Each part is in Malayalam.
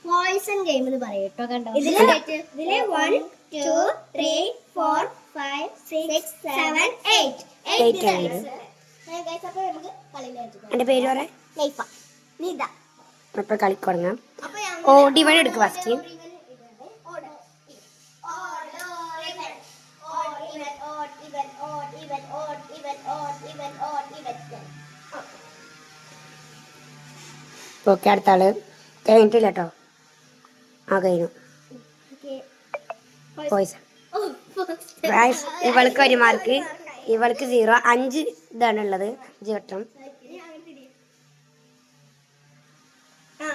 പോയിസൺ ഗെയിം എന്ന് പറയൂട്ടോ കണ്ടോ. ഇതില് 1 2 3 4 5 6 7 8 എന്റെ പേര് പറയാം. അപ്പൊ കളിക്കൊടങ്ങാം. ഡിവൺ എടുക്കുക ഫസ്റ്റ്. ഓക്കെ, അടുത്ത ആള് കഴിഞ്ഞിട്ടില്ല കേട്ടോ. കഴിഞ്ഞു. പോയിസൺ. ഇവൾക്ക് 1 മാർക്ക്, ഇവൾക്ക് 0. 5 ഇതാണ് ഉള്ളത്. 5 വട്ടം.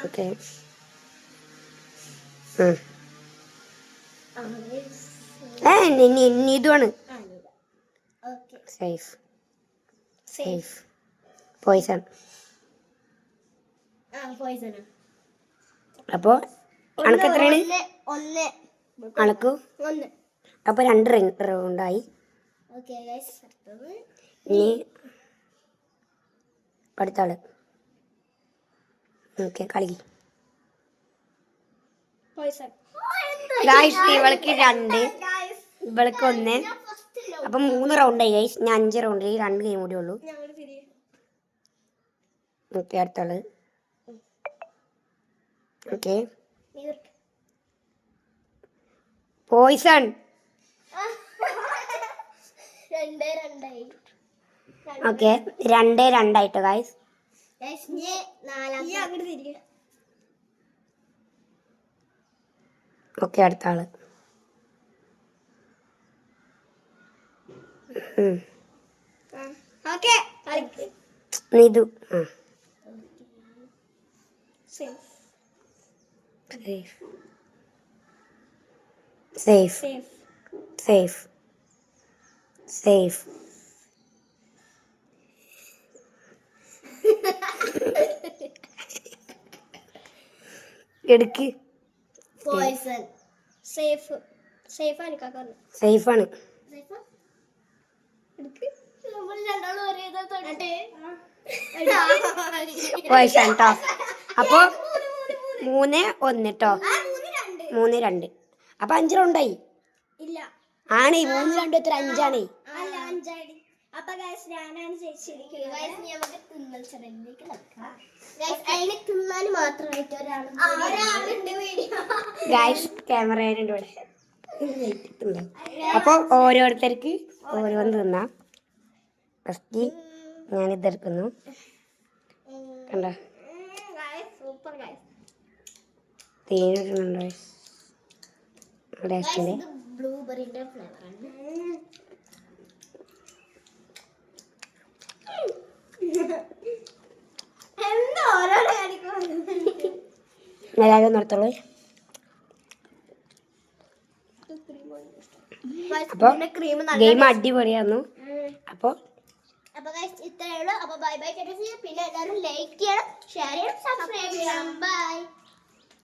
ഓക്കെ, ഇതുമാണ് സേഫ്. Safe poison. അപ്പോ അണക്ക് എത്രയാണ്? അണക്ക് അപ്പൊ 2 റൗണ്ടായി. ഇനി അടുത്ത ആള്. ഓക്കെ, കളി. ഇവൾക്ക് 2, ഇവൾക്ക് 1. അപ്പൊ 3 റൗണ്ടായി ഗൈസ്. ഞാൻ 5 റൗണ്ടിൽ 2 ഗെയിം കൂടി ഉള്ളൂ. ഓക്കെ, അടുത്ത ആള്. Okay, Poisson. ഓക്കെ, 2-2 ആയിട്ട് ഗൈസ്. ഓക്കെ, അടുത്ത ആള്. Nithu. Safe. Safe. Safe. Safe. എടുക്ക്. പോയിസൺ. സേഫ്. സേഫാണ്. സേഫാണ്. പോയിസൺ ട്ടോ. അപ്പൊ 3-1 ട്ടോ. 3-2. അപ്പൊ 5 റൗണ്ടായി. ആണ് 3-2 എത്ര? 5 ആണ്. അപ്പൊ ഞാനാണ് ജയിച്ചിരിക്കുന്നത്. മാത്രമായിട്ട് ക്യാമറ. അപ്പൊ ഓരോരുത്തർക്ക് ഓരോന്ന് തിന്നാം. ഫസ്റ്റ് ഞാൻ ഇതെടുക്കുന്നു. കണ്ട തേനുണ്ടോ? ബ്ലൂബെറിന്റെ ഫ്ലേവറാണ്. എല്ലാവരും നിർത്തുള്ളൂ. അപ്പൊ ഗെയിം അടിപൊളിയായിരുന്നു. അപ്പൊ ഇത്രയേ ഉള്ളൂ. അപ്പൊ ബൈ ബൈ. പിന്നെ എല്ലാവരും ലൈക്ക് ചെയ്യണം, ഷെയർ ചെയ്യണം, സബ്സ്ക്രൈബ് ചെയ്യണം. ബൈ.